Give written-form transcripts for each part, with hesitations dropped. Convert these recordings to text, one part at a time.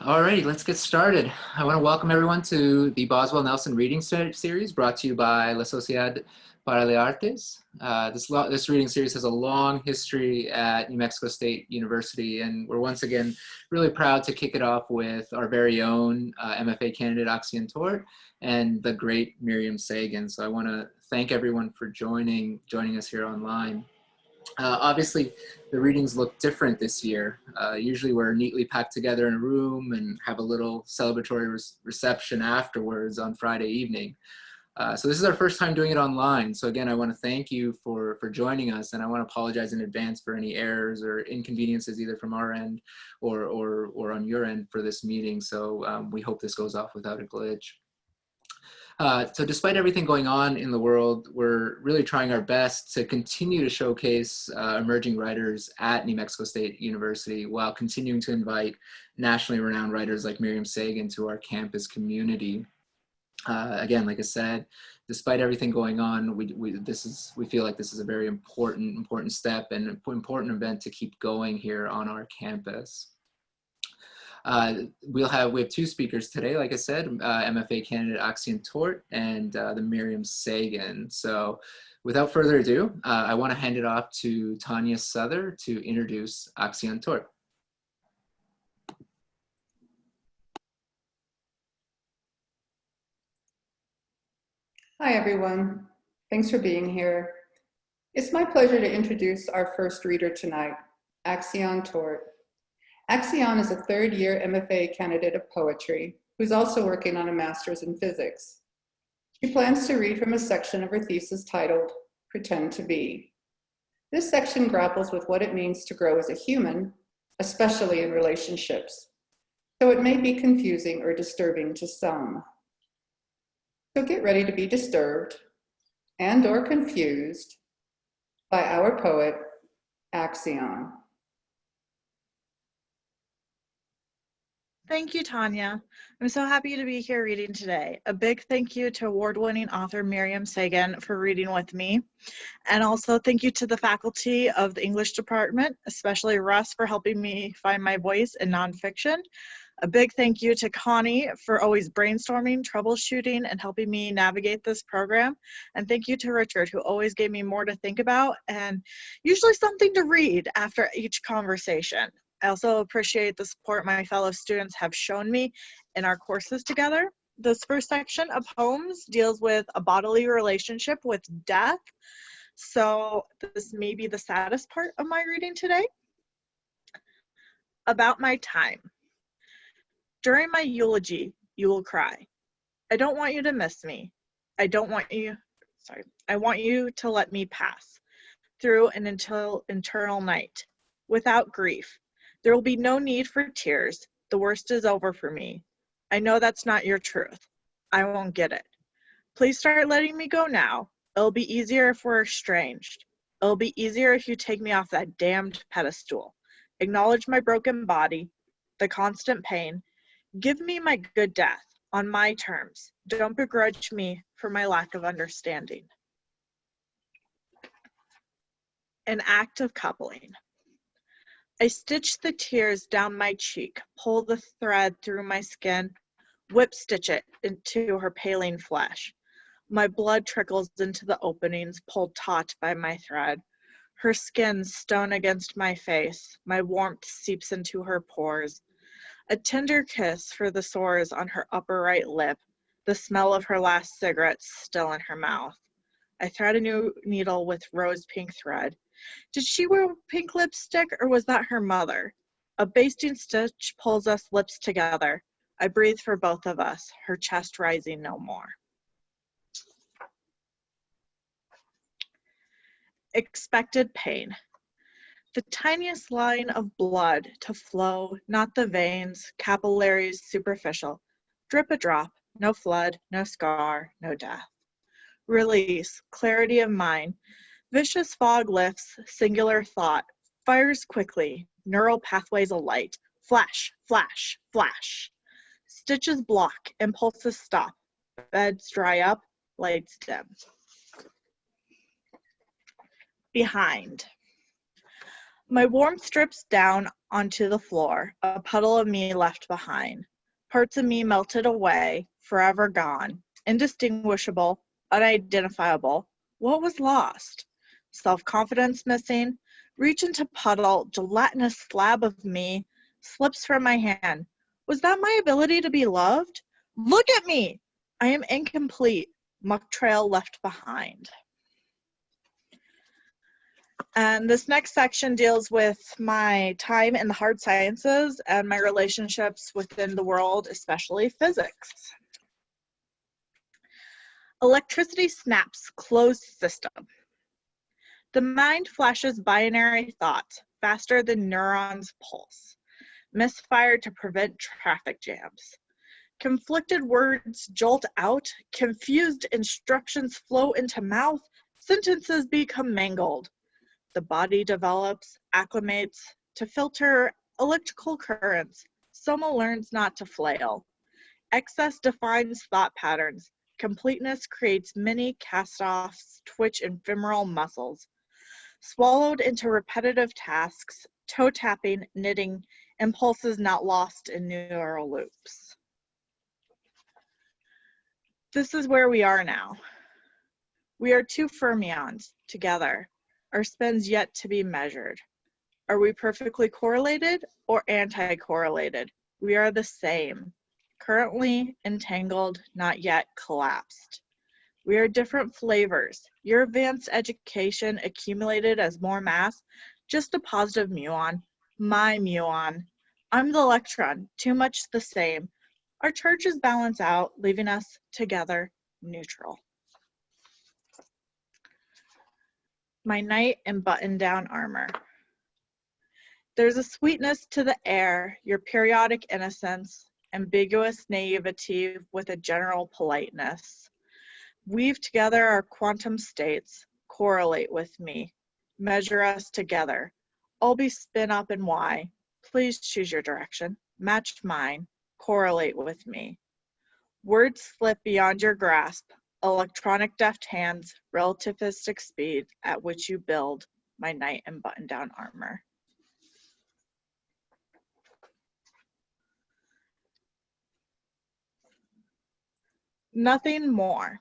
All right, let's get started. I want to welcome everyone to the Boswell Nelson Reading Series brought to you by La Sociedad para las Artes. This reading series has a long history at New Mexico State University, and we're once again really proud to kick it off with our very own MFA candidate, Acción Tort, and the great Miriam Sagan. So I want to thank everyone for joining us here online. Obviously, the readings look different this year. Usually we're neatly packed together in a room and have a little celebratory reception afterwards on Friday evening. So this is our first time doing it online. So again, I want to thank you for joining us, and I want to apologize in advance for any errors or inconveniences either from our end or on your end for this meeting. So we hope this goes off without a glitch. So despite everything going on in the world, we're really trying our best to continue to showcase emerging writers at New Mexico State University while continuing to invite nationally renowned writers like Miriam Sagan to our campus community. Again, like I said, despite everything going on, we feel like this is a very important step and an important event to keep going here on our campus. We have two speakers today, like I said, MFA candidate Acción Tort and the Miriam Sagan. So without further ado, I want to hand it off to Tanya Souther to introduce Acción Tort. Hi, everyone. Thanks for being here. It's my pleasure to introduce our first reader tonight, Acción Tort. Acción is a third-year MFA candidate of poetry who's also working on a master's in physics. She plans to read from a section of her thesis titled, Pretend to Be. This section grapples with what it means to grow as a human, especially in relationships. So it may be confusing or disturbing to some. So get ready to be disturbed and/or confused by our poet, Acción. Thank you, Tanya. I'm so happy to be here reading today. A big thank you to award-winning author Miriam Sagan for reading with me. And also thank you to the faculty of the English department, especially Russ for helping me find my voice in nonfiction. A big thank you to Connie for always brainstorming, troubleshooting, and helping me navigate this program. And thank you to Richard, who always gave me more to think about and usually something to read after each conversation. I also appreciate the support my fellow students have shown me in our courses together. This first section of poems deals with a bodily relationship with death. So this may be the saddest part of my reading today. About my time. During my eulogy, you will cry. I don't want you to miss me. I want you to let me pass through an eternal night without grief. There will be no need for tears. The worst is over for me. I know that's not your truth. I won't get it. Please start letting me go now. It'll be easier if we're estranged. It'll be easier if you take me off that damned pedestal. Acknowledge my broken body, the constant pain. Give me my good death on my terms. Don't begrudge me for my lack of understanding. An act of coupling. I stitch the tears down my cheek, pull the thread through my skin, whip stitch it into her paling flesh. My blood trickles into the openings pulled taut by my thread. Her skin stone against my face, my warmth seeps into her pores. A tender kiss for the sores on her upper right lip, the smell of her last cigarette still in her mouth. I thread a new needle with rose pink thread. Did she wear pink lipstick or was that her mother? A basting stitch pulls us lips together. I breathe for both of us, her chest rising no more. Expected pain. The tiniest line of blood to flow, not the veins, capillaries superficial. Drip a drop, no flood, no scar, no death. Release, clarity of mind. Vicious fog lifts, singular thought, fires quickly, neural pathways alight, flash, flash, flash. Stitches block, impulses stop, beds dry up, lights dim. Behind. My warmth strips down onto the floor, a puddle of me left behind. Parts of me melted away, forever gone, indistinguishable, unidentifiable. What was lost? Self-confidence missing. Reach into puddle, gelatinous slab of me slips from my hand. Was that my ability to be loved? Look at me! I am incomplete, muck trail left behind. And this next section deals with my time in the hard sciences and my relationships within the world, especially physics. Electricity snaps, closed system. The mind flashes binary thoughts faster than neurons pulse. Misfire to prevent traffic jams. Conflicted words jolt out, confused instructions flow into mouth, sentences become mangled. The body develops, acclimates to filter electrical currents. Soma learns not to flail. Excess defines thought patterns. Completeness creates many cast-offs, twitch ephemeral muscles. Swallowed into repetitive tasks, toe tapping, knitting, impulses not lost in neural loops. This is where we are now. We are two fermions together, our spins yet to be measured. Are we perfectly correlated or anti-correlated? We are the same, currently entangled, not yet collapsed. We are different flavors. Your advanced education accumulated as more mass, just a positive muon, my muon. I'm the electron, too much the same. Our charges balance out, leaving us together, neutral. My knight in button-down armor. There's a sweetness to the air, your periodic innocence, ambiguous naivety with a general politeness. Weave together our quantum states, correlate with me, measure us together. I'll be spin up in Y. Please choose your direction, match mine, correlate with me. Words slip beyond your grasp, electronic deft hands, relativistic speed at which you build my knight in button-down armor. Nothing more.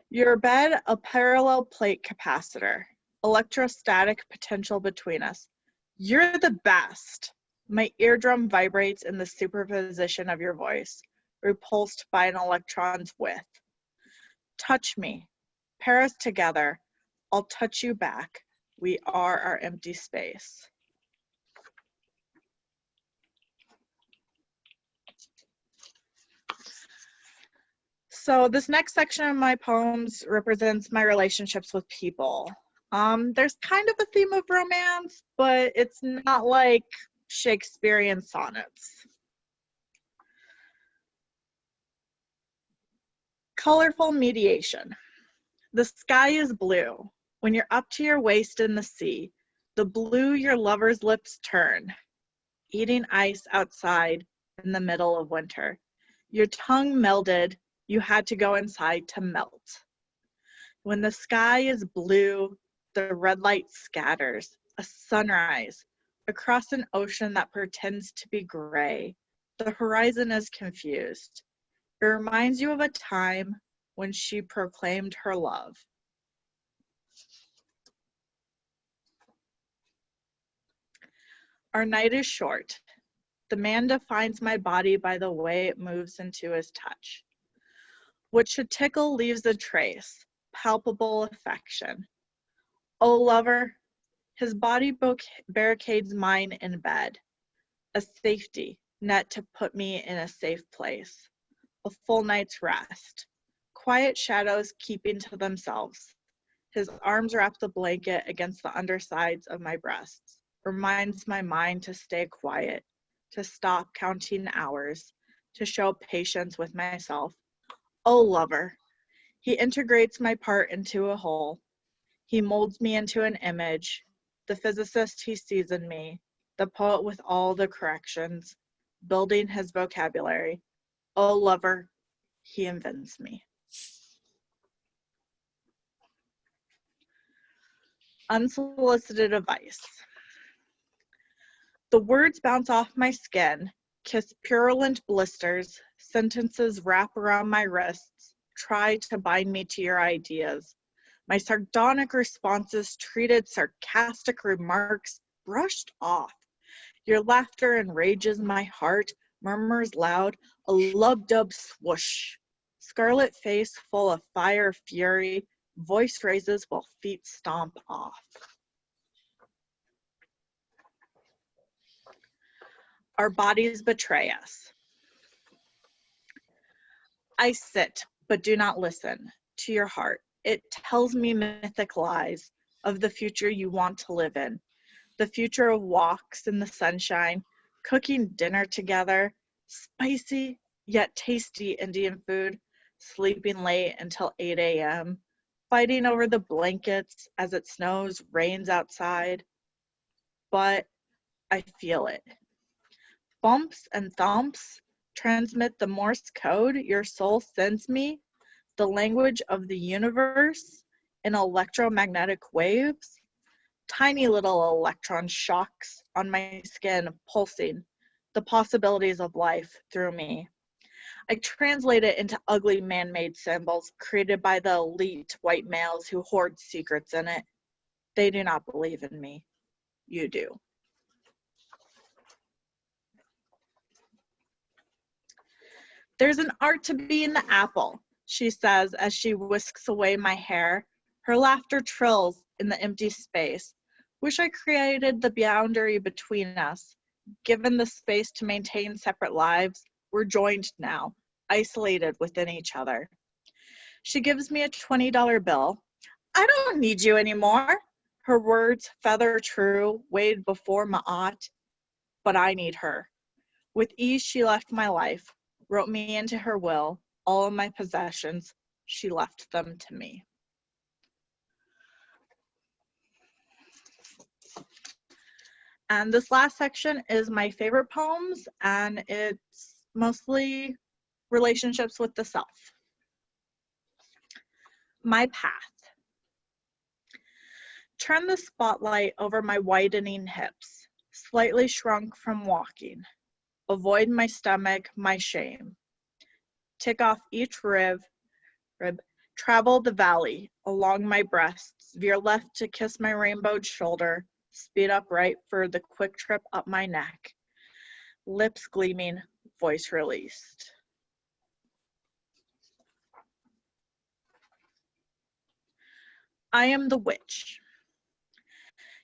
Your bed, a parallel plate capacitor, electrostatic potential between us. You're the best. My eardrum vibrates in the superposition of your voice, repulsed by an electron's width. Touch me. Pair us together. I'll touch you back. We are our empty space. So this next section of my poems represents my relationships with people. There's kind of a theme of romance, but it's not like Shakespearean sonnets. Colorful mediation. The sky is blue. When you're up to your waist in the sea, the blue your lover's lips turn. Eating ice outside in the middle of winter. Your tongue melded. You had to go inside to melt. When the sky is blue, the red light scatters, a sunrise, across an ocean that pretends to be gray. The horizon is confused. It reminds you of a time when she proclaimed her love. Our night is short. The man defines my body by the way it moves into his touch. What should tickle leaves a trace, palpable affection. Oh, lover, his body barricades mine in bed, a safety net to put me in a safe place, a full night's rest, quiet shadows keeping to themselves. His arms wrap the blanket against the undersides of my breasts, reminds my mind to stay quiet, to stop counting hours, to show patience with myself. Oh, lover, he integrates my part into a whole. He molds me into an image, the physicist he sees in me, the poet with all the corrections, building his vocabulary. Oh, lover, he invents me. Unsolicited advice. The words bounce off my skin, kiss purulent blisters, sentences wrap around my wrists, try to bind me to your ideas. My sardonic responses treated sarcastic remarks brushed off. Your laughter enrages my heart, murmurs loud, a lub-dub swoosh. Scarlet face full of fire fury, voice raises while feet stomp off. Our bodies betray us. I sit, but do not listen to your heart. It tells me mythic lies of the future you want to live in. The future of walks in the sunshine, cooking dinner together, spicy yet tasty Indian food, sleeping late until 8 a.m., fighting over the blankets as it snows, rains outside. But I feel it. Bumps and thumps transmit the Morse code your soul sends me, the language of the universe in electromagnetic waves. Tiny little electron shocks on my skin, pulsing the possibilities of life through me. I translate it into ugly man-made symbols created by the elite white males who hoard secrets in it. They do not believe in me. You do. There's an art to being the apple, she says as she whisks away my hair. Her laughter trills in the empty space. Wish I created the boundary between us. Given the space to maintain separate lives, we're joined now, isolated within each other. She gives me a $20 bill. I don't need you anymore. Her words, feather true, weighed before Ma'at, but I need her. With ease she left my life, wrote me into her will, all of my possessions, she left them to me. And this last section is my favorite poems, and it's mostly relationships with the self. My path. Turn the spotlight over my widening hips, slightly shrunk from walking. Avoid my stomach, my shame. Tick off each rib, travel the valley along my breasts, veer left to kiss my rainbowed shoulder, speed up right for the quick trip up my neck. Lips gleaming, voice released. I am the witch.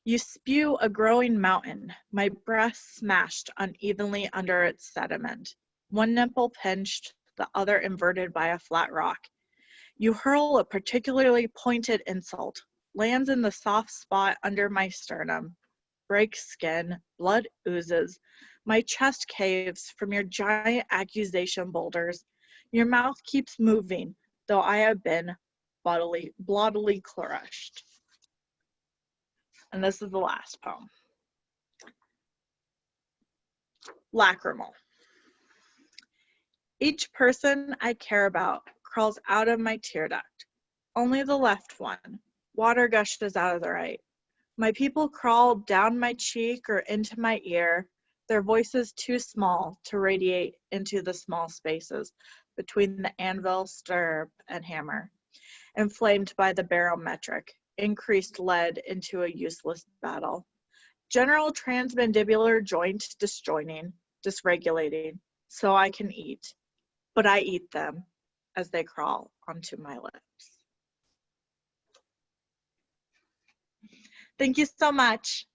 You spew a growing mountain, my breast smashed unevenly under its sediment, one nipple pinched, the other inverted by a flat rock. You hurl a particularly pointed insult, lands in the soft spot under my sternum, breaks skin, blood oozes, my chest caves from your giant accusation boulders. Your mouth keeps moving, though I have been bloodily crushed. And this is the last poem. Lacrimal. Each person I care about crawls out of my tear duct. Only the left one. Water gushes out of the right. My people crawl down my cheek or into my ear, their voices too small to radiate into the small spaces between the anvil, stirrup, and hammer. Inflamed by the barometric, increased lead into a useless battle. General transmandibular joint disjoining, dysregulating, so I can eat. But I eat them as they crawl onto my lips. Thank you so much.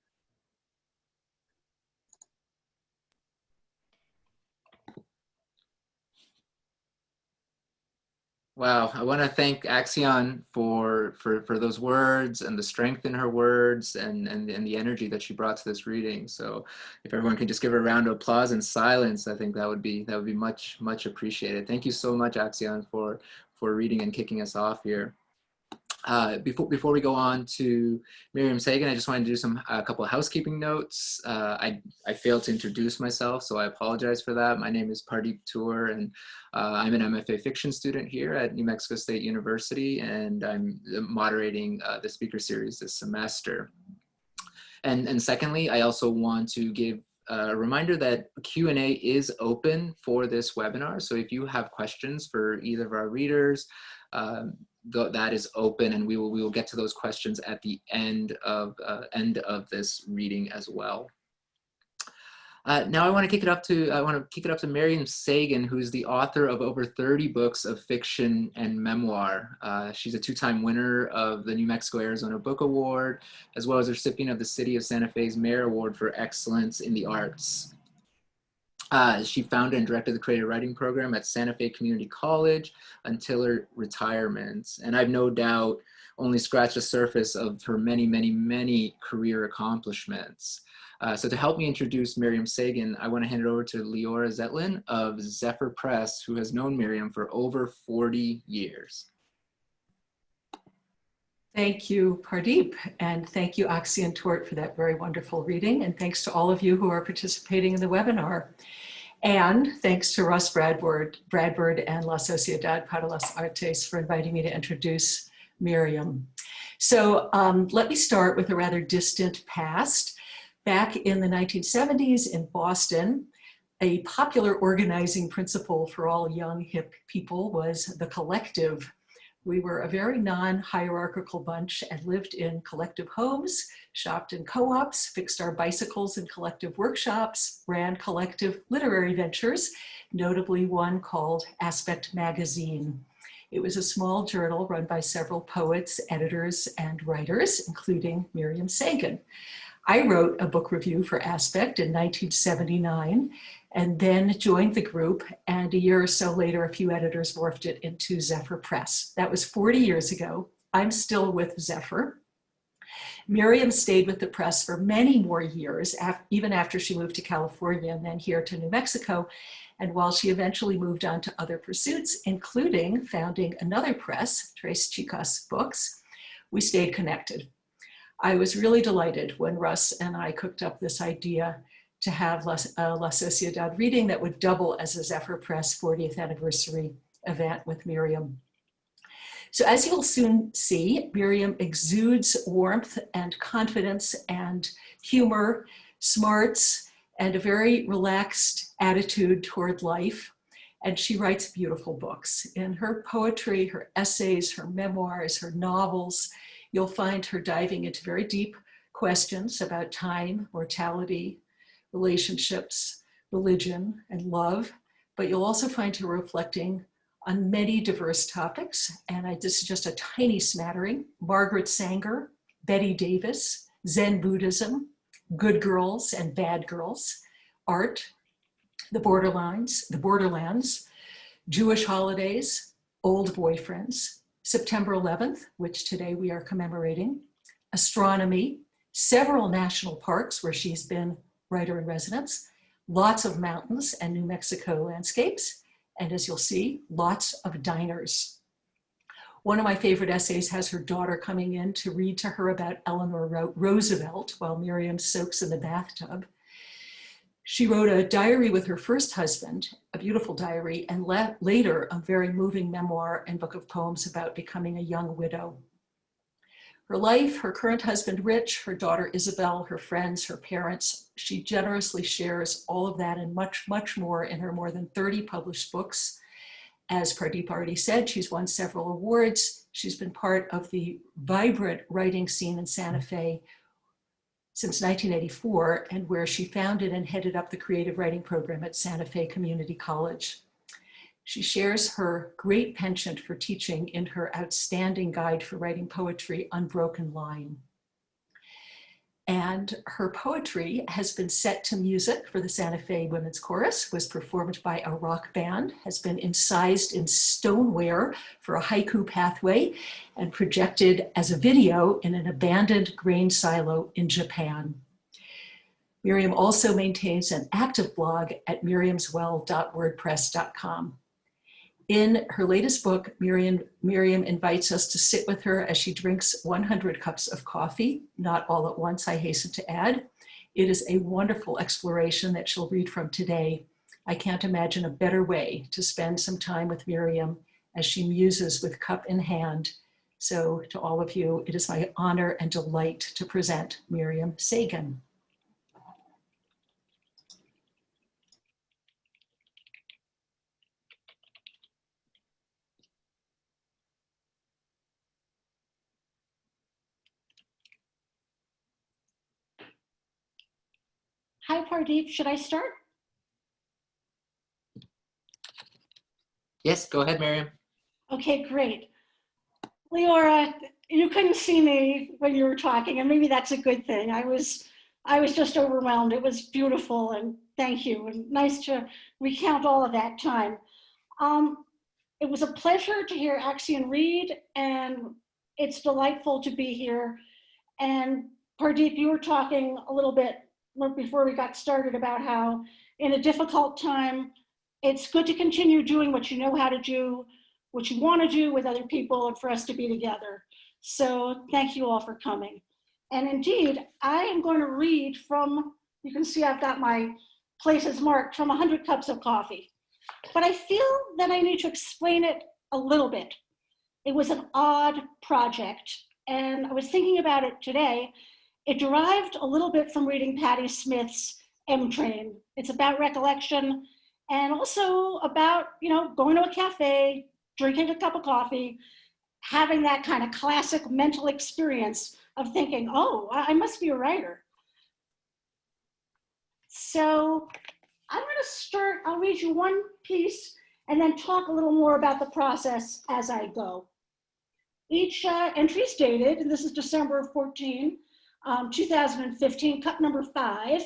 Wow, I want to thank Axion for those words and the strength in her words and the energy that she brought to this reading. So if everyone can just give her a round of applause and silence, I think that would be much appreciated. Thank you so much, Axion, for reading and kicking us off here. Before we go on to Miriam Sagan, I just wanted to do a couple of housekeeping notes. I failed to introduce myself, so I apologize for that. My name is Pardeep Tour, and I'm an MFA fiction student here at New Mexico State University, and I'm moderating the speaker series this semester. And secondly, I also want to give a reminder that Q&A is open for this webinar. So if you have questions for either of our readers, that is open, and we will get to those questions at the end of this reading as well. Now I want to kick it up to Miriam Sagan, who's the author of over 30 books of fiction and memoir. She's a two-time winner of the New Mexico Arizona Book Award, as well as a recipient of the City of Santa Fe's Mayor Award for Excellence in the Arts. She founded and directed the creative writing program at Santa Fe Community College until her retirement. And I've no doubt only scratched the surface of her many, many, many career accomplishments. So to help me introduce Miriam Sagan, I want to hand it over to Leora Zetlin of Zephyr Press, who has known Miriam for over 40 years. Thank you, Pardeep, and thank you, Oxy and Tort, for that very wonderful reading. And thanks to all of you who are participating in the webinar. And thanks to Russ Bradford and La Sociedad para las Artes for inviting me to introduce Miriam. So let me start with a rather distant past. Back in the 1970s in Boston, a popular organizing principle for all young, hip people was the collective. We were a very non-hierarchical bunch and lived in collective homes, shopped in co-ops, fixed our bicycles in collective workshops, ran collective literary ventures, notably one called Aspect Magazine. It was a small journal run by several poets, editors, and writers, including Miriam Sagan. I wrote a book review for Aspect in 1979, and then joined the group, and a year or so later, a few editors morphed it into Zephyr Press. That was 40 years ago. I'm still with Zephyr. Miriam stayed with the press for many more years, even after she moved to California and then here to New Mexico. And while she eventually moved on to other pursuits, including founding another press, Tres Chicas Books, we stayed connected. I was really delighted when Russ and I cooked up this idea to have La Sociedad reading that would double as a Zephyr Press 40th anniversary event with Miriam. So as you'll soon see, Miriam exudes warmth and confidence and humor, smarts, and a very relaxed attitude toward life. And she writes beautiful books. In her poetry, her essays, her memoirs, her novels, you'll find her diving into very deep questions about time, mortality, relationships, religion, and love, but you'll also find her reflecting on many diverse topics, and this is just a tiny smattering: Margaret Sanger, Betty Davis, Zen Buddhism, good girls and bad girls, art, the borderlands, Jewish holidays, old boyfriends, September 11th, which today we are commemorating, astronomy, several national parks where she's been writer in residence, lots of mountains and New Mexico landscapes, and as you'll see, lots of diners. One of my favorite essays has her daughter coming in to read to her about Eleanor Roosevelt while Miriam soaks in the bathtub. She wrote a diary with her first husband, a beautiful diary, and later a very moving memoir and book of poems about becoming a young widow. Her life, her current husband, Rich, her daughter, Isabel, her friends, her parents, she generously shares all of that and much, much more in her more than 30 published books. As Pardeep already said, she's won several awards. She's been part of the vibrant writing scene in Santa Fe since 1984, and where she founded and headed up the creative writing program at Santa Fe Community College. She shares her great penchant for teaching in her outstanding guide for writing poetry, Unbroken Line. And her poetry has been set to music for the Santa Fe Women's Chorus, was performed by a rock band, has been incised in stoneware for a haiku pathway, and projected as a video in an abandoned grain silo in Japan. Miriam also maintains an active blog at miriamswell.wordpress.com. In her latest book, Miriam invites us to sit with her as she drinks 100 cups of coffee, not all at once, I hasten to add. It is a wonderful exploration that she'll read from today. I can't imagine a better way to spend some time with Miriam as she muses with cup in hand. So to all of you, it is my honor and delight to present Miriam Sagan. Hi, Pardeep. Should I start? Yes, go ahead, Miriam. Okay, great. Leora, you couldn't see me when you were talking, and maybe that's a good thing. I was just overwhelmed. It was beautiful, and thank you. And nice to recount all of that time. It was a pleasure to hear Axion read, and it's delightful to be here. And Pardeep, you were talking a little bit before we got started about how in a difficult time, it's good to continue doing what you know how to do, what you want to do with other people, and for us to be together. So thank you all for coming. And indeed, I am going to read from, you can see I've got my places marked, from 100 Cups of Coffee. But I feel that I need to explain it a little bit. It was an odd project, and I was thinking about it today. It derived a little bit from reading Patti Smith's M-Train. It's about recollection and also about, going to a cafe, drinking a cup of coffee, having that kind of classic mental experience of thinking, oh, I must be a writer. So I'm going to start, I'll read you one piece and then talk a little more about the process as I go. Each entry is dated, and this is December 14, 2015, cup number 5.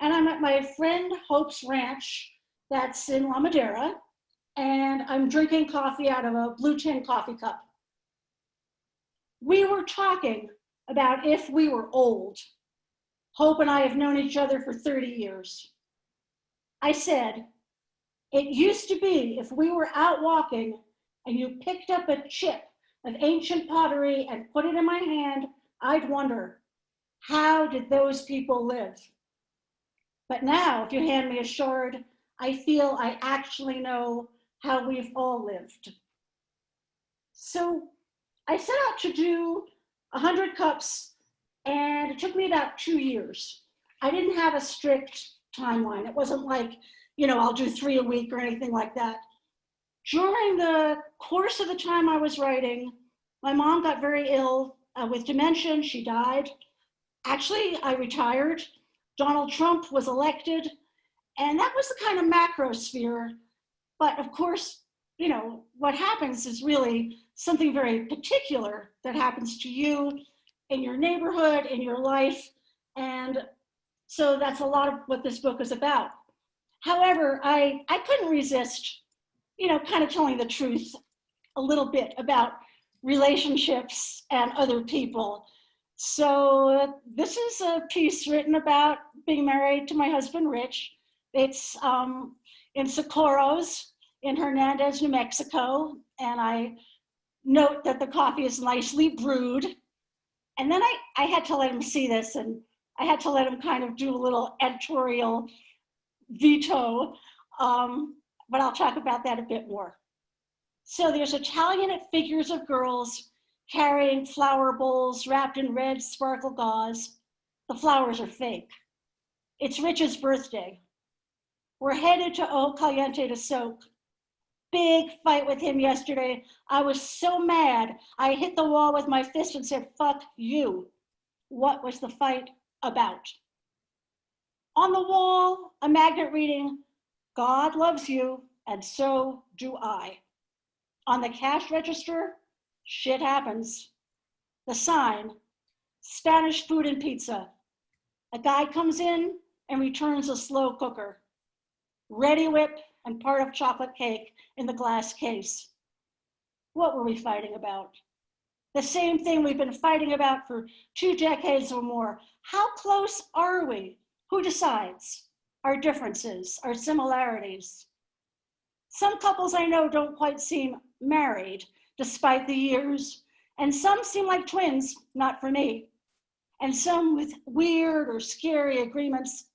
And I'm at my friend Hope's Ranch, that's in La Madera, and I'm drinking coffee out of a blue tin coffee cup. We were talking about if we were old. Hope and I have known each other for 30 years. I said, it used to be if we were out walking and you picked up a chip of ancient pottery and put it in my hand, I'd wonder, how did those people live? But now, if you hand me a shard, I feel I actually know how we've all lived. So I set out to do 100 cups, and it took me about 2 years. I didn't have a strict timeline. It wasn't like, I'll do 3 a week or anything like that. During the course of the time I was writing, my mom got very ill with dementia. She died. Actually, I retired. Donald Trump was elected, and that was the kind of macro sphere. But of course, what happens is really something very particular that happens to you in your neighborhood, in your life. And so that's a lot of what this book is about. However, I couldn't resist, kind of telling the truth a little bit about relationships and other people. So this is a piece written about being married to my husband, Rich. It's in Socorro's in Hernandez, New Mexico. And I note that the coffee is nicely brewed. And then I had to let him see this, and I had to let him kind of do a little editorial veto, but I'll talk about that a bit more. So there's Italian figures of girls carrying flower bowls wrapped in red sparkle gauze. The flowers are fake. It's Rich's birthday. We're headed to Eau Caliente to soak. Big fight with him yesterday. I was so mad, I hit the wall with my fist and said, fuck you. What was the fight about? On the wall, a magnet reading, God loves you, and so do I. On the cash register, shit happens. The sign, Spanish food and pizza. A guy comes in and returns a slow cooker. Ready Whip and part of chocolate cake in the glass case. What were we fighting about? The same thing we've been fighting about for 2 decades or more. How close are we? Who decides? Our differences, our similarities. Some couples I know don't quite seem married despite the years, and some seem like twins, not for me. And some with weird or scary agreements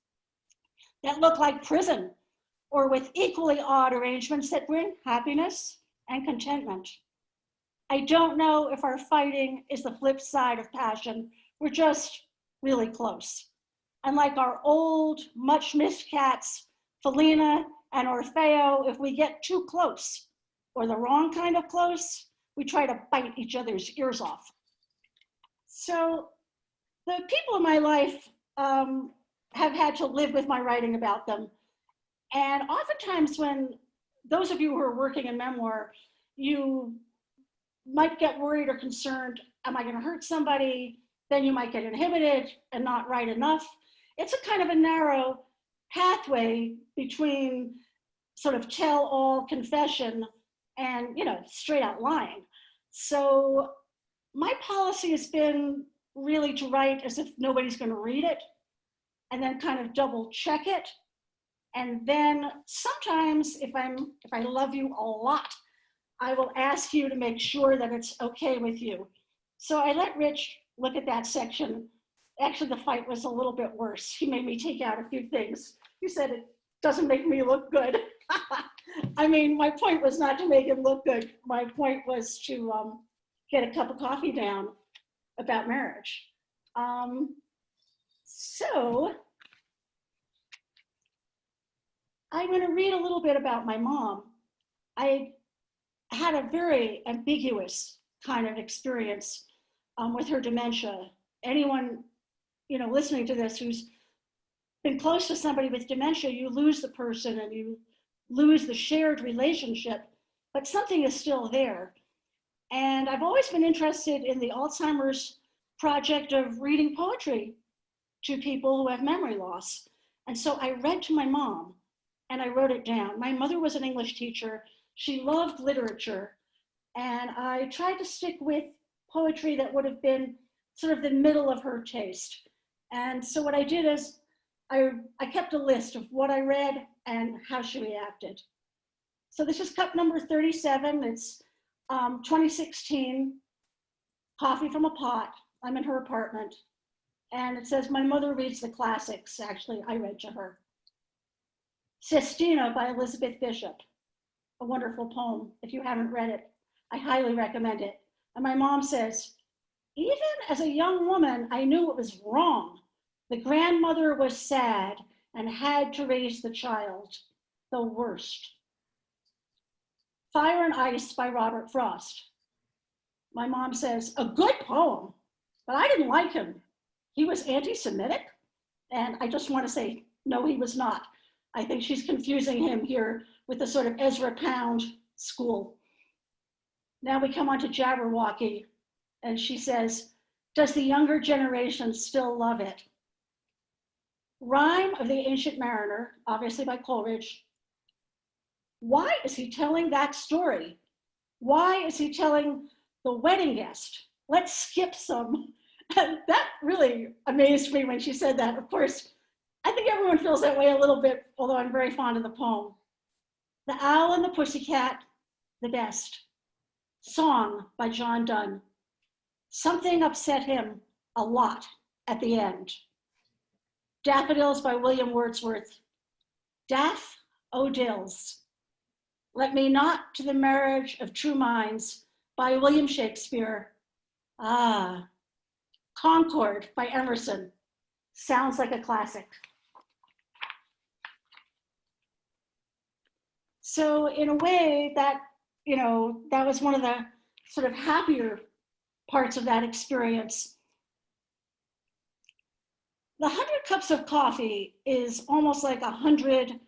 that look like prison, or with equally odd arrangements that bring happiness and contentment. I don't know if our fighting is the flip side of passion. We're just really close. And like our old, much missed cats, Felina and Orfeo, if we get too close or the wrong kind of close, we try to bite each other's ears off. So the people in my life have had to live with my writing about them. And oftentimes when those of you who are working in memoir, you might get worried or concerned, am I gonna hurt somebody? Then you might get inhibited and not write enough. It's a kind of a narrow pathway between sort of tell-all confession and, you know, straight out lying. So my policy has been really to write as if nobody's gonna read it, and then kind of double check it. And then sometimes if I love you a lot, I will ask you to make sure that it's okay with you. So I let Rich look at that section. Actually, the fight was a little bit worse. He made me take out a few things. He said, it doesn't make me look good. I mean, my point was not to make him look good. My point was to get a cup of coffee down about marriage. So I'm going to read a little bit about my mom. I had a very ambiguous kind of experience with her dementia. Anyone, you know, listening to this who's been close to somebody with dementia, you lose the person and you lose the shared relationship, but something is still there. And I've always been interested in the Alzheimer's project of reading poetry to people who have memory loss. And so I read to my mom and I wrote it down. My mother was an English teacher. She loved literature. And I tried to stick with poetry that would have been sort of the middle of her taste. And so what I did is I kept a list of what I read and how she reacted. So this is cup number 37. It's 2016, coffee from a pot. I'm in her apartment. And it says, my mother reads the classics. Actually, I read to her. Sestina by Elizabeth Bishop, a wonderful poem. If you haven't read it, I highly recommend it. And my mom says, even as a young woman, I knew it was wrong. The grandmother was sad and had to raise the child, the worst. Fire and Ice by Robert Frost. My mom says, a good poem, but I didn't like him. He was anti-Semitic. And I just want to say, no, he was not. I think she's confusing him here with the sort of Ezra Pound school. Now we come on to Jabberwocky, and she says, does the younger generation still love it? Rhyme of the Ancient Mariner, obviously by Coleridge. Why is he telling that story? Why is he telling the wedding guest? Let's skip some. And that really amazed me when she said that. Of course, I think everyone feels that way a little bit, although I'm very fond of the poem. The Owl and the Pussycat, the best. Song by John Donne. Something upset him a lot at the end. Daffodils by William Wordsworth. Daffodils. Let me not to the marriage of true minds by William Shakespeare. Ah, Concord by Emerson. Sounds like a classic. So in a way that, you know, that was one of the sort of happier parts of that experience. The 100 Cups of Coffee is almost like 100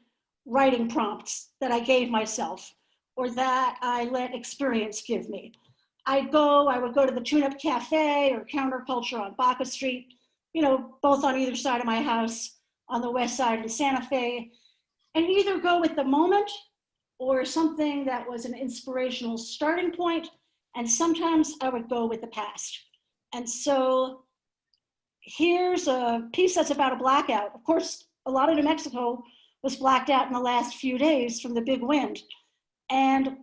writing prompts that I gave myself or that I let experience give me. I would go to the Tune-Up Cafe or Counterculture on Baca Street, you know, both on either side of my house, on the west side in Santa Fe, and either go with the moment or something that was an inspirational starting point, and sometimes I would go with the past. And so here's a piece that's about a blackout. Of course, a lot of New Mexico was blacked out in the last few days from the big wind. And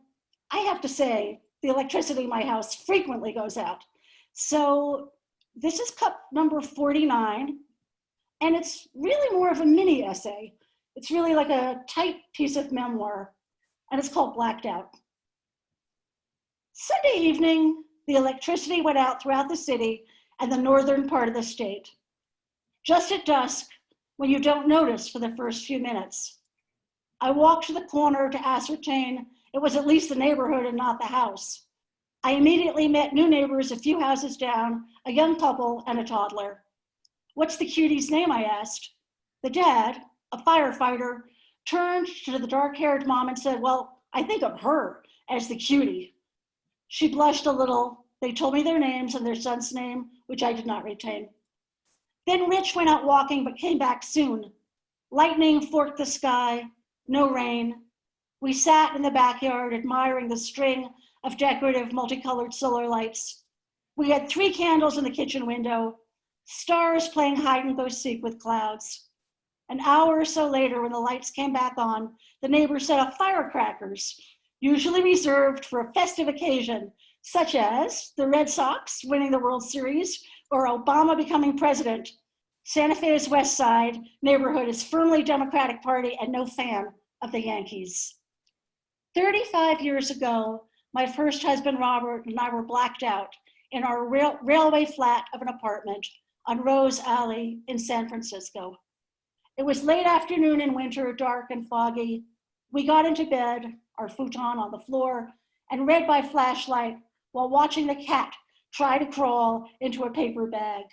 I have to say, the electricity in my house frequently goes out. So this is cup number 49, and it's really more of a mini essay. It's really like a tight piece of memoir, and it's called Blacked Out. Sunday evening, the electricity went out throughout the city and the northern part of the state. Just at dusk, when you don't notice for the first few minutes. I walked to the corner to ascertain it was at least the neighborhood and not the house. I immediately met new neighbors a few houses down, a young couple and a toddler. "What's the cutie's name?" I asked. The dad, a firefighter, turned to the dark-haired mom and said, "Well, I think of her as the cutie." She blushed a little. They told me their names and their son's name, which I did not retain. Then Rich went out walking but came back soon. Lightning forked the sky, no rain. We sat in the backyard admiring the string of decorative multicolored solar lights. We had 3 candles in the kitchen window, stars playing hide and go seek with clouds. An hour or so later, when the lights came back on, the neighbors set off firecrackers, usually reserved for a festive occasion, such as the Red Sox winning the World Series or Obama becoming president. Santa Fe's West Side neighborhood is firmly Democratic Party and no fan of the Yankees. 35 years ago, my first husband, Robert, and I were blacked out in our railway flat of an apartment on Rose Alley in San Francisco. It was late afternoon in winter, dark and foggy. We got into bed, our futon on the floor, and read by flashlight while watching the cat try to crawl into a paper bag.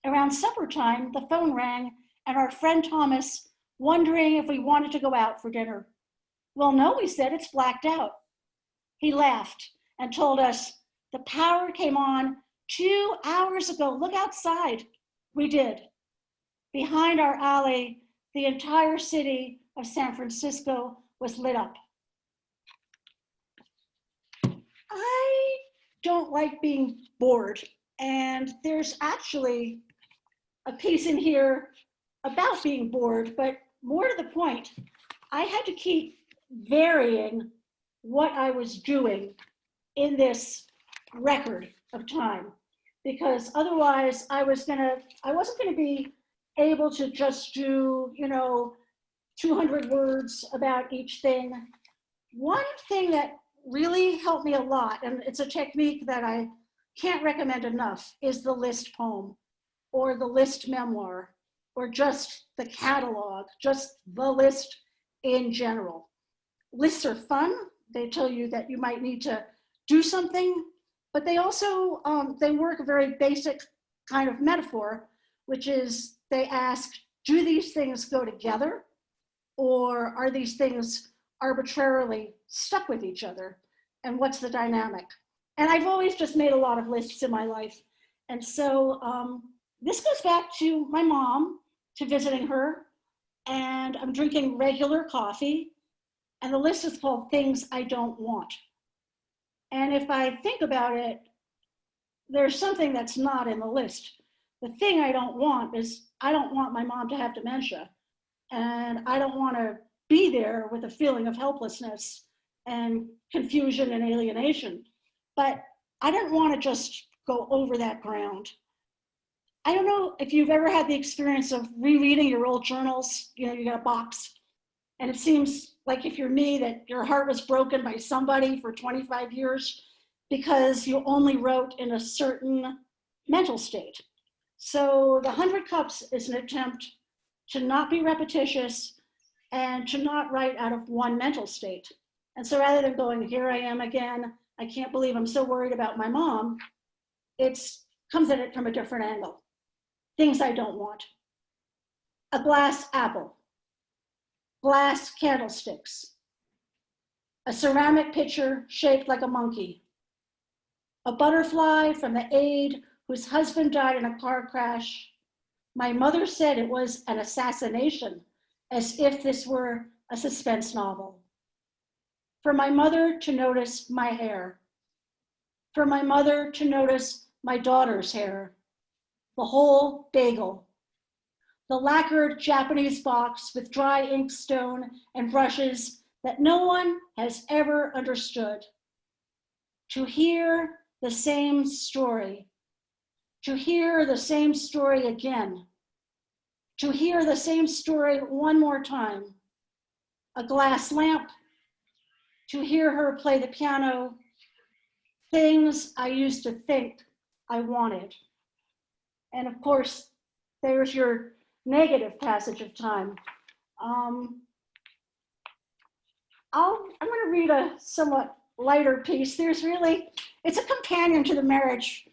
Around supper time, the phone rang, and our friend Thomas, wondering if we wanted to go out for dinner. "Well, no," we said, "it's blacked out." He laughed and told us, "The power came on 2 hours ago. Look outside." We did. Behind our alley, the entire city of San Francisco was lit up. I don't like being bored, and there's actually a piece in here about being bored, but more to the point, I had to keep varying what I was doing in this record of time, because otherwise I wasn't gonna be able to just do, 200 words about each thing. One thing that really helped me a lot, and it's a technique that I can't recommend enough, is the list poem or the list memoir or just the catalog, just the list in general. Lists are fun. They tell you that you might need to do something, but they also, they work a very basic kind of metaphor, which is they ask, do these things go together, or are these things arbitrarily stuck with each other? And what's the dynamic? And I've always just made a lot of lists in my life. And so this goes back to my mom, to visiting her, and I'm drinking regular coffee. And the list is called Things I Don't Want. And if I think about it, there's something that's not in the list. The thing I don't want is I don't want my mom to have dementia. And I don't want to be there with a feeling of helplessness and confusion and alienation. But I don't want to just go over that ground. I don't know if you've ever had the experience of rereading your old journals. You got a box, and it seems like, if you're me, that your heart was broken by somebody for 25 years because you only wrote in a certain mental state. So the 100 Cups is an attempt to not be repetitious and to not write out of one mental state. And so rather than going, here I am again, I can't believe I'm so worried about my mom, it comes at it from a different angle. Things I don't want. A glass apple. Glass candlesticks. A ceramic pitcher shaped like a monkey. A butterfly from the aide whose husband died in a car crash. My mother said it was an assassination, as if this were a suspense novel. For my mother to notice my hair. For my mother to notice my daughter's hair. The whole bagel. The lacquered Japanese box with dry inkstone and brushes that no one has ever understood. To hear the same story, to hear the same story again, to hear the same story one more time. A glass lamp, to hear her play the piano, things I used to think I wanted. And of course, there's your negative passage of time. I'm going to read a somewhat lighter piece. It's a companion to the marriage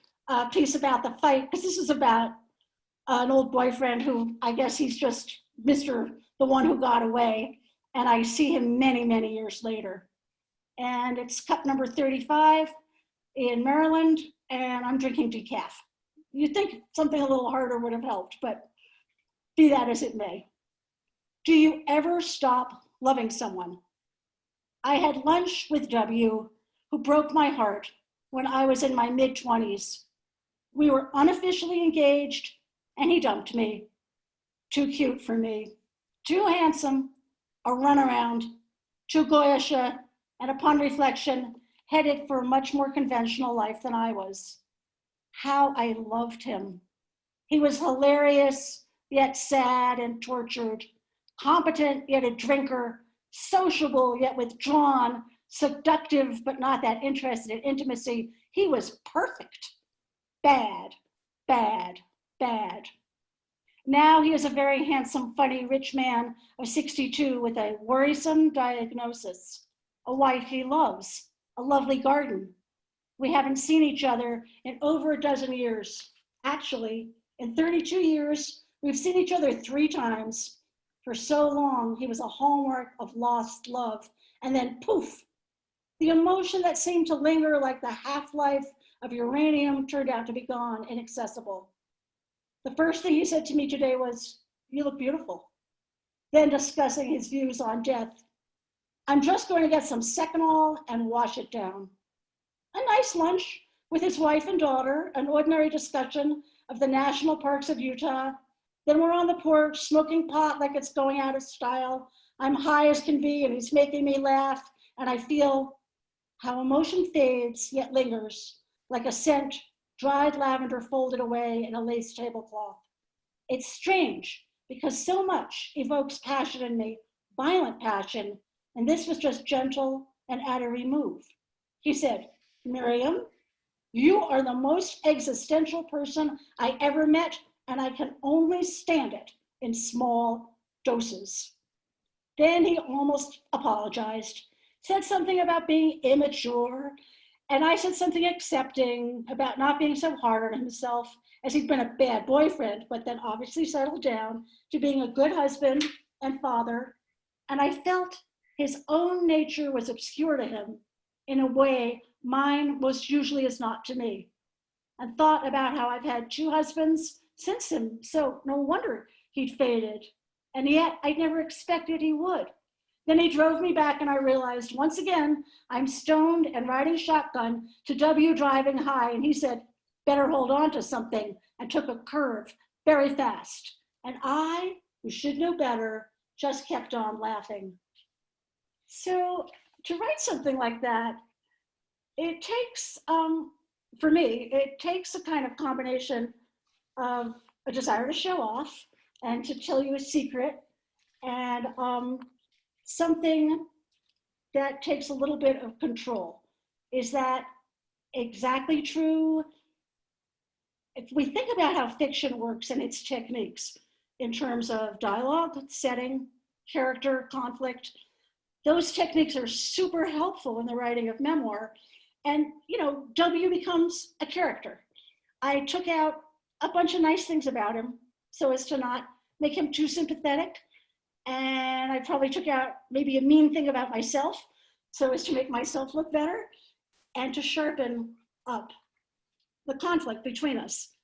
piece about the fight, because this is about an old boyfriend who I guess he's just the one who got away. And I see him many, many years later. And it's cup number 35 in Maryland, and I'm drinking decaf. You'd think something a little harder would have helped, but be that as it may. Do you ever stop loving someone? I had lunch with W, who broke my heart when I was in my mid-20s. We were unofficially engaged, and he dumped me. Too cute for me, too handsome, a runaround, too goyish, and upon reflection, headed for a much more conventional life than I was. How I loved him. He was hilarious, yet sad and tortured, competent, yet a drinker, sociable, yet withdrawn, seductive, but not that interested in intimacy. He was perfect. Bad, bad, bad. Now he is a very handsome, funny, rich man of 62 with a worrisome diagnosis, a wife he loves, a lovely garden. We haven't seen each other in over a dozen years. Actually, in 32 years, we've seen each other 3 times. For so long, he was a hallmark of lost love. And then poof, the emotion that seemed to linger like the half-life of uranium turned out to be gone, inaccessible. The first thing he said to me today was, "You look beautiful." Then discussing his views on death. "I'm just going to get some Seconal and wash it down." A nice lunch with his wife and daughter, an ordinary discussion of the national parks of Utah. Then we're on the porch smoking pot like it's going out of style. I'm high as can be and he's making me laugh, and I feel how emotion fades yet lingers, like a scent, dried lavender folded away in a lace tablecloth. It's strange because so much evokes passion in me, violent passion, and this was just gentle and at a remove. He said, "Miriam, you are the most existential person I ever met, and I can only stand it in small doses." Then he almost apologized, said something about being immature, and I said something accepting about not being so hard on himself, as he'd been a bad boyfriend, but then obviously settled down to being a good husband and father. And I felt his own nature was obscure to him in a way mine most usually is not to me. And thought about how I've had 2 husbands since him, so no wonder he'd faded. And yet I never expected he would. Then he drove me back and I realized once again, I'm stoned and riding shotgun to W driving high. And he said, "Better hold on to something," and took a curve very fast. And I, who should know better, just kept on laughing. So to write something like that, it takes, for me, it takes a kind of combination of a desire to show off and to tell you a secret, and something that takes a little bit of control. Is that exactly true? If we think about how fiction works and its techniques in terms of dialogue, setting, character, conflict, those techniques are super helpful in the writing of memoir. And, W becomes a character. I took out a bunch of nice things about him so as to not make him too sympathetic. And I probably took out maybe a mean thing about myself so as to make myself look better and to sharpen up the conflict between us.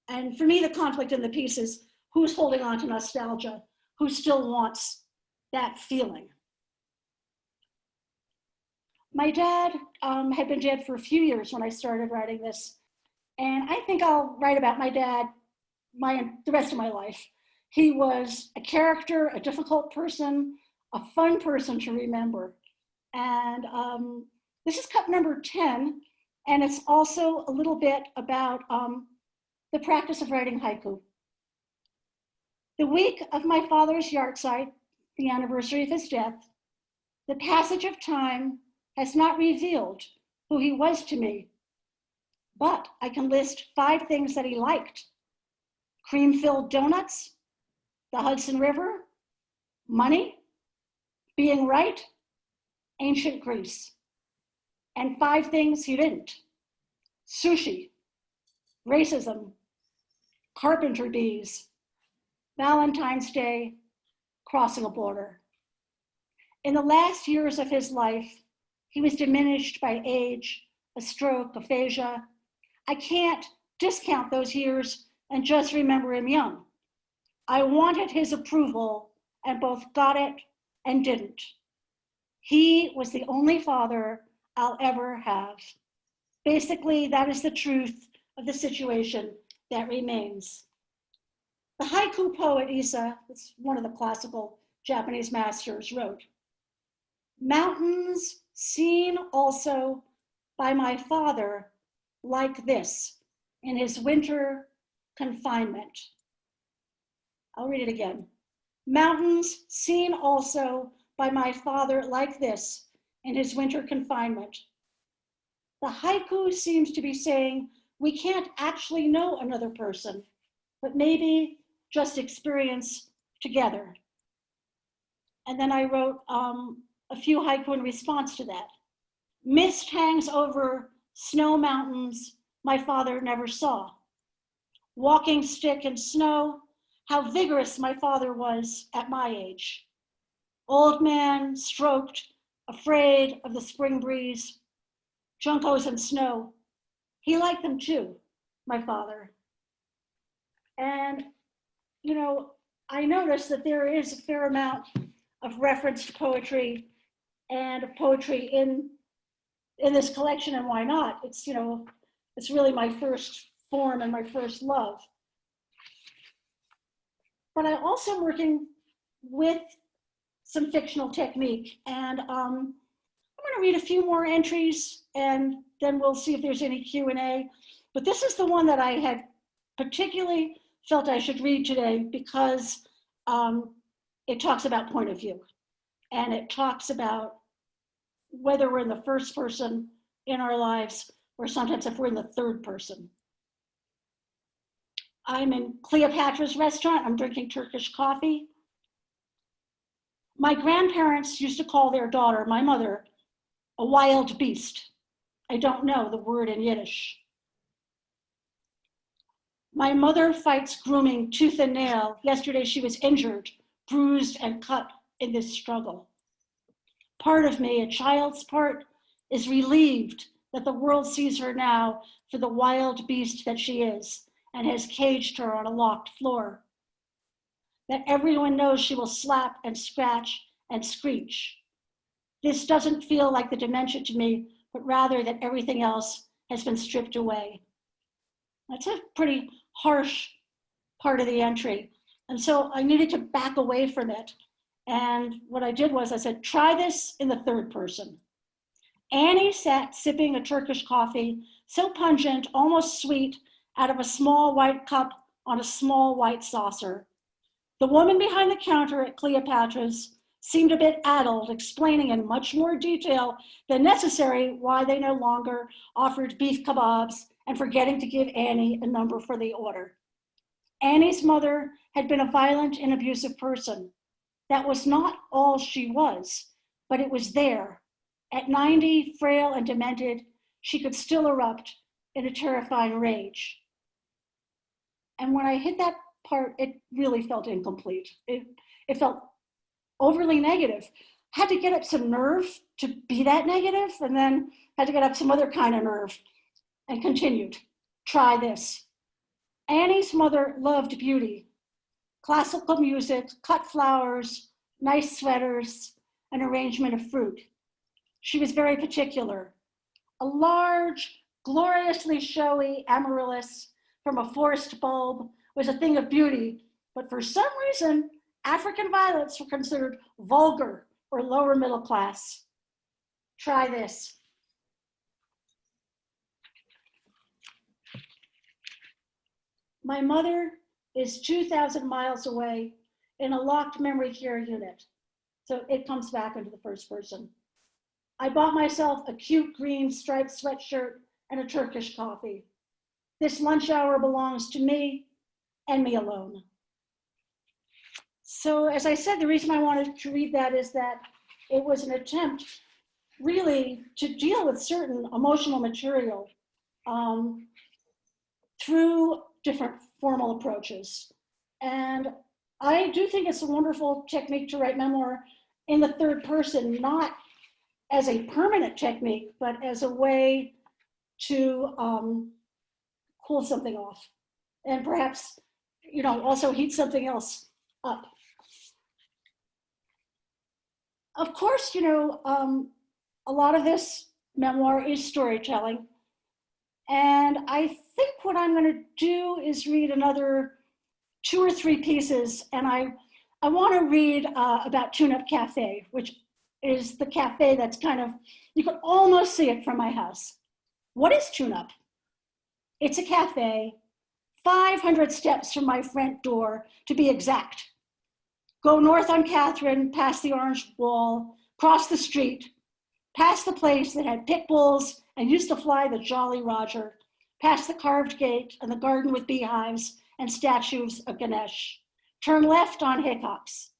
And for me, the conflict in the piece is who's holding on to nostalgia, who still wants that feeling. My dad had been dead for a few years when I started writing this. And I think I'll write about my dad the rest of my life. He was a character, a difficult person, a fun person to remember. And this is cup number 10, and it's also a little bit about the practice of writing haiku. The week of my father's yahrzeit, the anniversary of his death, the passage of time has not revealed who he was to me, but I can list 5 things that he liked: cream-filled donuts, the Hudson River, money, being right, ancient Greece. And 5 things he didn't: sushi, racism, carpenter bees, Valentine's Day, crossing a border. In the last years of his life, he was diminished by age, a stroke, aphasia. I can't discount those years and just remember him young. I wanted his approval and both got it and didn't. He was the only father I'll ever have. Basically, that is the truth of the situation that remains. The haiku poet Issa, that's one of the classical Japanese masters, wrote, "Mountains seen also by my father like this in his winter confinement." I'll read it again. "Mountains seen also by my father like this in his winter confinement." The haiku seems to be saying we can't actually know another person, but maybe just experience together. And then I wrote a few haiku in response to that. "Mist hangs over snow mountains my father never saw. Walking stick in snow, how vigorous my father was at my age. Old man, stroked, afraid of the spring breeze. Juncos and snow, he liked them too, my father." And, you know, I noticed that there is a fair amount of reference to poetry and of poetry in this collection, and why not? It's, you know, it's really my first form and my first love. But I'm also working with some fictional technique, and I'm going to read a few more entries, and then we'll see if there's any Q&A. But this is the one that I had particularly felt I should read today because it talks about point of view, and it talks about whether we're in the first person in our lives or sometimes if we're in the third person. I'm in Cleopatra's restaurant. I'm drinking Turkish coffee. My grandparents used to call their daughter, my mother, a wild beast. I don't know the word in Yiddish. My mother fights grooming tooth and nail. Yesterday she was injured, bruised, and cut in this struggle. Part of me, a child's part, is relieved that the world sees her now for the wild beast that she is and has caged her on a locked floor. That everyone knows she will slap and scratch and screech. This doesn't feel like the dementia to me, but rather that everything else has been stripped away. That's a pretty harsh part of the entry. And so I needed to back away from it. And what I did was I said, try this in the third person. Annie sat sipping a Turkish coffee, so pungent, almost sweet, out of a small white cup on a small white saucer. The woman behind the counter at Cleopatra's seemed a bit addled, explaining in much more detail than necessary why they no longer offered beef kebabs and forgetting to give Annie a number for the order. Annie's mother had been a violent and abusive person. That was not all she was, but it was there. At 90, frail and demented, she could still erupt in a terrifying rage. And when I hit that part, it really felt incomplete. It felt overly negative. Had to get up some nerve to be that negative, and then had to get up some other kind of nerve and continued. Try this. Annie's mother loved beauty, classical music, cut flowers, nice sweaters, an arrangement of fruit. She was very particular. A large, gloriously showy amaryllis from a forest bulb was a thing of beauty, but for some reason, African violets were considered vulgar or lower middle class. Try this. My mother is 2,000 miles away in a locked memory care unit. So it comes back into the first person. I bought myself a cute green striped sweatshirt and a Turkish coffee. This lunch hour belongs to me and me alone. So as I said, the reason I wanted to read that is that it was an attempt really to deal with certain emotional material through different formal approaches. And I do think it's a wonderful technique to write memoir in the third person, not as a permanent technique, but as a way to cool something off and perhaps, also heat something else up. Of course, a lot of this memoir is storytelling. And I think what I'm going to do is read another 2 or 3 pieces. And I want to read about Tune Up Cafe, which is the cafe that's kind of, you can almost see it from my house. What is Tune Up? It's a cafe, 500 steps from my front door, to be exact. Go north on Catherine, past the orange wall, cross the street, past the place that had pit bulls and used to fly the Jolly Roger, past the carved gate and the garden with beehives and statues of Ganesh. Turn left on Hickox,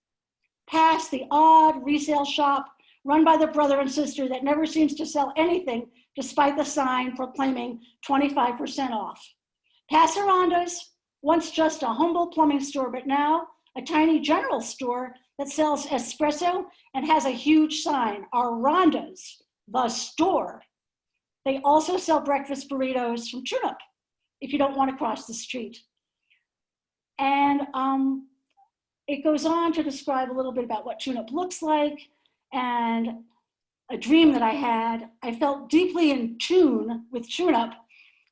past the odd resale shop run by the brother and sister that never seems to sell anything despite the sign proclaiming 25% off. Past Aranda's, once just a humble plumbing store, but now a tiny general store that sells espresso and has a huge sign, Aranda's, the store. They also sell breakfast burritos from Tune Up if you don't want to cross the street. And it goes on to describe a little bit about what Tune Up looks like and a dream that I had. I felt deeply in tune with Tune Up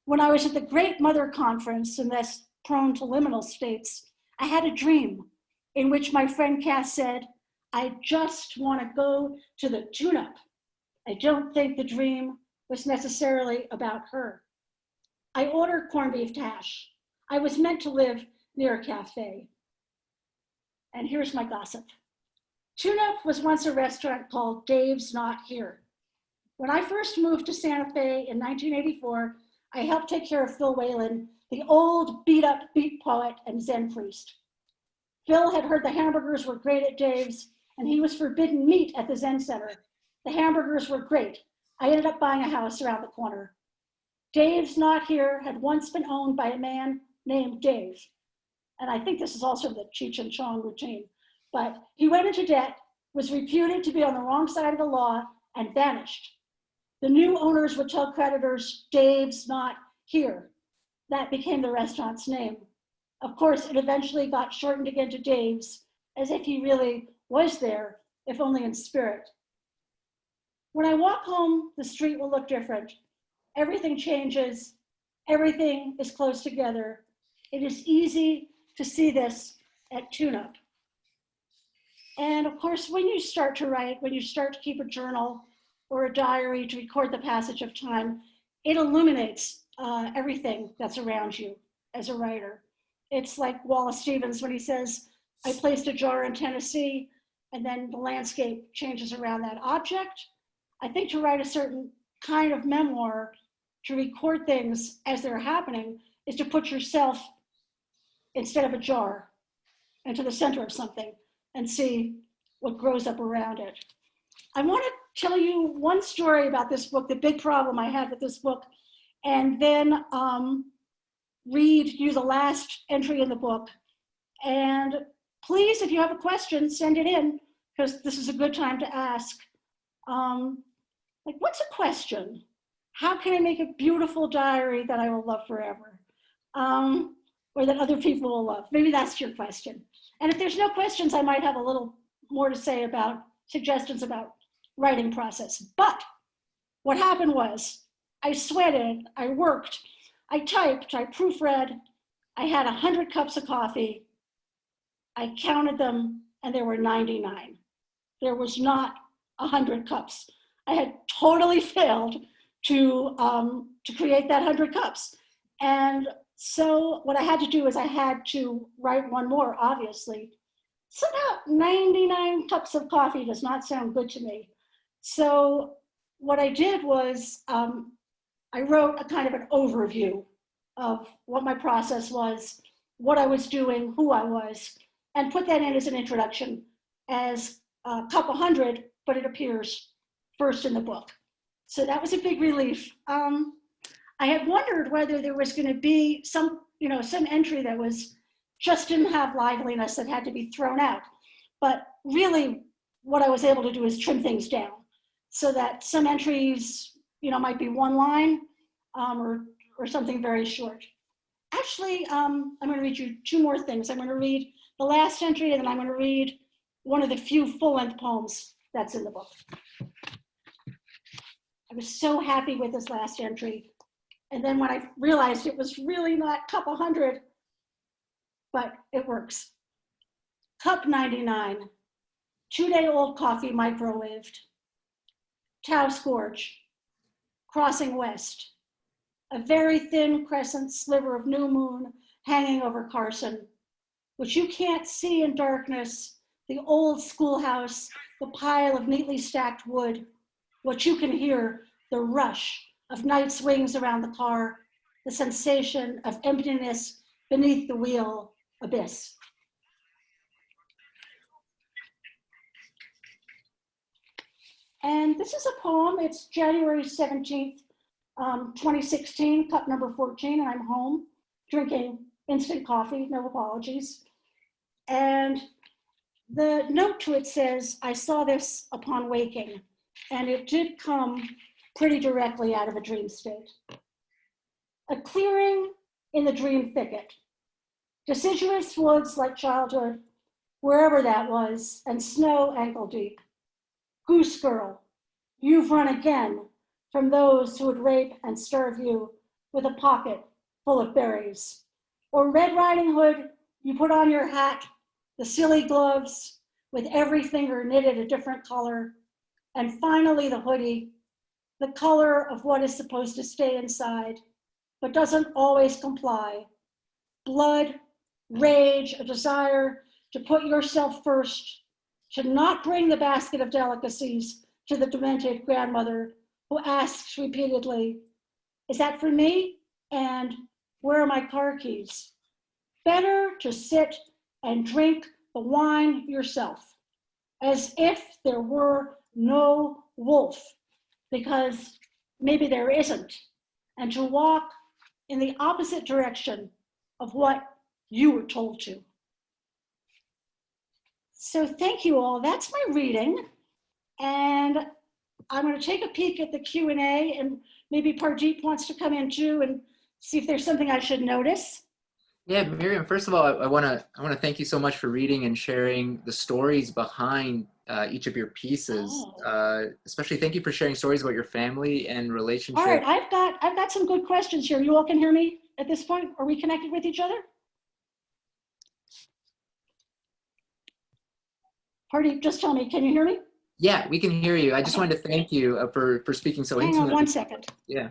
when I was at the Great Mother Conference and thus prone to liminal states. I had a dream in which my friend Cass said, I just want to go to the Tune Up. I don't think the dream was necessarily about her. I ordered corned beef hash. I was meant to live near a cafe. And here's my gossip. Tune Up was once a restaurant called Dave's Not Here. When I first moved to Santa Fe in 1984, I helped take care of Phil Whalen, the old beat up beat poet and Zen priest. Phil had heard the hamburgers were great at Dave's and he was forbidden meat at the Zen Center. The hamburgers were great. I ended up buying a house around the corner. Dave's Not Here had once been owned by a man named Dave. And I think this is also the Cheech and Chong routine. But he went into debt, was reputed to be on the wrong side of the law, and vanished. The new owners would tell creditors, Dave's not here. That became the restaurant's name. Of course, it eventually got shortened again to Dave's, as if he really was there, if only in spirit. When I walk home, the street will look different. Everything changes. Everything is close together. It is easy to see this at Tune Up. And of course, when you start to write, when you start to keep a journal or a diary to record the passage of time, it illuminates everything that's around you as a writer. It's like Wallace Stevens when he says, I placed a jar in Tennessee and then the landscape changes around that object. I think to write a certain kind of memoir, to record things as they're happening, is to put yourself instead of a jar into the center of something and see what grows up around it. I want to tell you one story about this book, the big problem I had with this book, and then read you the last entry in the book. And please, if you have a question, send it in, because this is a good time to ask. Like, what's a question? How can I make a beautiful diary that I will love forever? Or that other people will love? Maybe that's your question. And if there's no questions, I might have a little more to say about suggestions about writing process. But what happened was I sweated, I worked, I typed, I proofread, I had 100 cups of coffee. I counted them and there were 99. There was not 100 cups. I had totally failed to create that 100 cups. And so what I had to do is I had to write one more, obviously. Somehow 99 cups of coffee does not sound good to me. So what I did was I wrote a kind of an overview of what my process was, what I was doing, who I was, and put that in as an introduction as cup 100, but it appears first in the book. So that was a big relief. I had wondered whether there was going to be some entry that just didn't have liveliness that had to be thrown out. But really, what I was able to do is trim things down so that some entries, might be one line or something very short. Actually, I'm going to read you two more things. I'm going to read the last entry, and then I'm going to read one of the few full-length poems that's in the book. I was so happy with this last entry. And then when I realized it was really not cup 100, but it works. Cup 99, 2-day-old coffee microwaved. Taos Gorge, crossing west. A very thin crescent sliver of new moon hanging over Carson, which you can't see in darkness, the old schoolhouse, the pile of neatly stacked wood. What you can hear, the rush of night swings around the car, the sensation of emptiness beneath the wheel abyss. And this is a poem. It's January 17th, 2016, cup number 14, and I'm home drinking instant coffee, no apologies. And the note to it says, I saw this upon waking, and it did come pretty directly out of a dream state. A clearing in the dream thicket, deciduous woods like childhood, wherever that was, and snow ankle deep. Goose girl, you've run again from those who would rape and starve you with a pocket full of berries. Or Red Riding Hood, you put on your hat, the silly gloves with every finger knitted a different color, and finally the hoodie, the color of what is supposed to stay inside, but doesn't always comply. Blood, rage, a desire to put yourself first, to not bring the basket of delicacies to the demented grandmother who asks repeatedly, is that for me? And where are my car keys? Better to sit and drink the wine yourself, as if there were no wolf, because maybe there isn't, and to walk in the opposite direction of what you were told to. So thank you all. That's my reading. And I'm going to take a peek at the Q&A, and maybe Pardeep wants to come in too and see if there's something I should notice. Yeah, Miriam, first of all, I want to thank you so much for reading and sharing the stories behind each of your pieces. Especially thank you for sharing stories about your family and relationship. All right, I've got some good questions here. You all can hear me at this point? Are we connected with each other? Pardeep, just tell me, can you hear me? Yeah, we can hear you. I just wanted to thank you for speaking so intimately. Hang on 1 second. Yeah.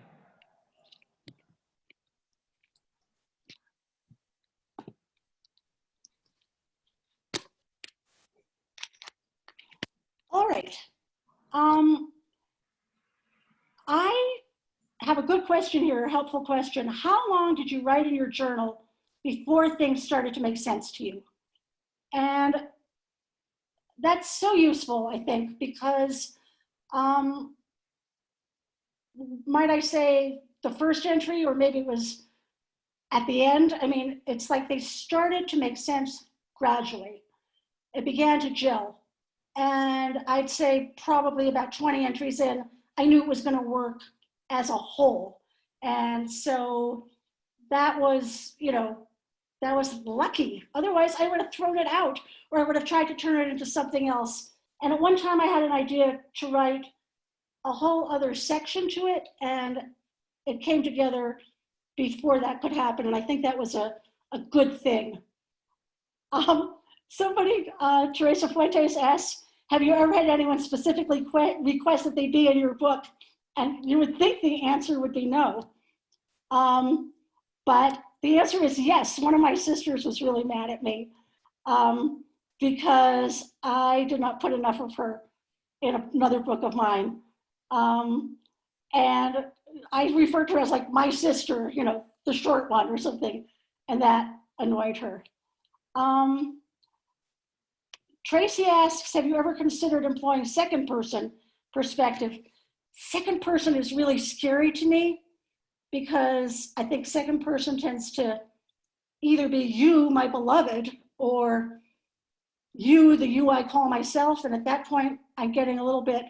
All right. I have a good question here, a helpful question. How long did you write in your journal before things started to make sense to you? And that's so useful, I think, because might I say the first entry, or maybe it was at the end? I mean, it's like they started to make sense gradually. It began to gel. And I'd say probably about 20 entries in, I knew it was going to work as a whole. And so that was, that was lucky. Otherwise, I would have thrown it out, or I would have tried to turn it into something else. And at one time, I had an idea to write a whole other section to it, and it came together before that could happen. And I think that was a good thing. Somebody, Teresa Fuentes asks, have you ever had anyone specifically request that they be in your book? And you would think the answer would be no. But the answer is yes. One of my sisters was really mad at me because I did not put enough of her in another book of mine. And I referred to her as like my sister, you know, the short one or something, and that annoyed her. Tracy asks, have you ever considered employing second person perspective? Second person is really scary to me because I think second person tends to either be you, my beloved, or you, the you I call myself. And at that point, I'm getting a little bit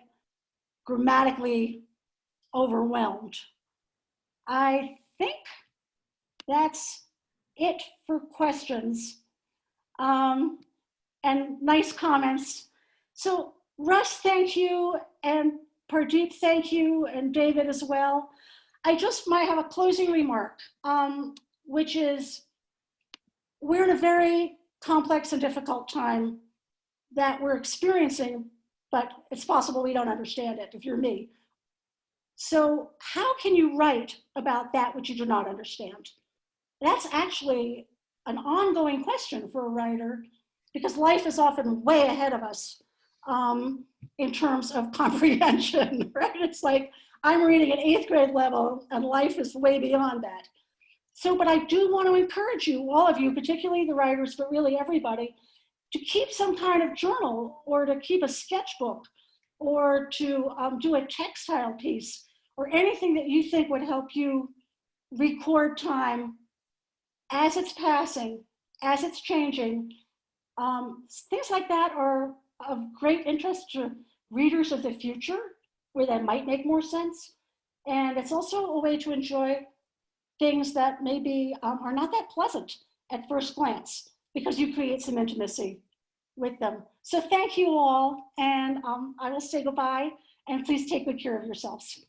grammatically overwhelmed. I think that's it for questions. And nice comments. So Russ, thank you, and Pardeep, thank you, and David as well. I just might have a closing remark, which is we're in a very complex and difficult time that we're experiencing, but it's possible we don't understand it if you're me. So how can you write about that which you do not understand? That's actually an ongoing question for a writer, because life is often way ahead of us in terms of comprehension, right? It's like I'm reading at 8th grade level and life is way beyond that. So, but I do want to encourage you, all of you, particularly the writers, but really everybody, to keep some kind of journal or to keep a sketchbook or to do a textile piece or anything that you think would help you record time as it's passing, as it's changing. Things like that are of great interest to readers of the future, where that might make more sense. And it's also a way to enjoy things that maybe are not that pleasant at first glance, because you create some intimacy with them. So thank you all, and I will say goodbye, and please take good care of yourselves.